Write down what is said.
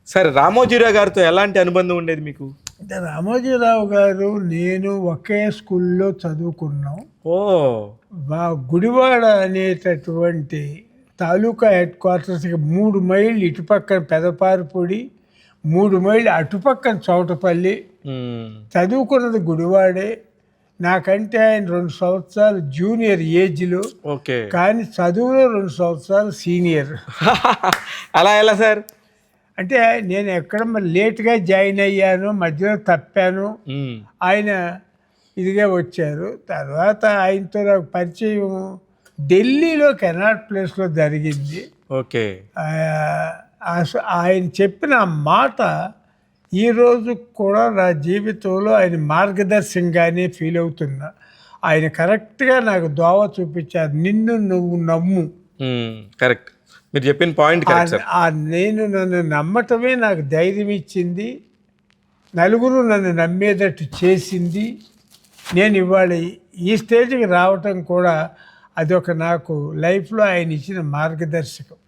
సరే, రామోజీరావు గారితో ఎలాంటి అనుబంధం ఉండేది మీకు? అంటే రామోజీరావు గారు నేను ఒకే స్కూల్లో చదువుకున్నాం. ఓ, గుడివాడ అనేటటువంటి తాలూకా హెడ్ క్వార్టర్స్కి 3 మైళ్ళు ఇటుపక్కన పెదపారిపొడి, 3 మైళ్ళు అటుపక్కన చౌటపల్లి. చదువుకున్నది గుడివాడే. నాకంటే ఆయన 2 సంవత్సరాలు జూనియర్ ఏజ్లో, ఓకే. కానీ చదువులో 2 సంవత్సరాలు సీనియర్. అలా ఎలా సార్? అంటే నేను ఎక్కడ మరి లేట్గా జాయిన్ అయ్యాను, మధ్యలో తప్పాను. ఆయన ఇదిగా వచ్చారు. తర్వాత ఆయనతో నాకు పరిచయం ఢిల్లీలో కెనాట్ ప్లేస్లో జరిగింది. ఓకే. ఆయన చెప్పిన మాట ఈరోజు కూడా నా జీవితంలో ఆయన మార్గదర్శకంగానే ఫీల్ అవుతున్నా. ఆయన కరెక్ట్గా నాకు దోవ చూపించారు. నిన్ను నువ్వు నమ్ము. కరెక్ట్, మీరు చెప్పిన పాయింట్ కరెక్ట్. నేను నన్ను నమ్మటమే నాకు ధైర్యం ఇచ్చింది, నలుగురు నన్ను నమ్మేటట్టు చేసింది. నేను ఇవాళ ఈ స్టేజ్కి రావటం కూడా అదొక నాకు లైఫ్లో ఆయన ఇచ్చిన మార్గదర్శకం.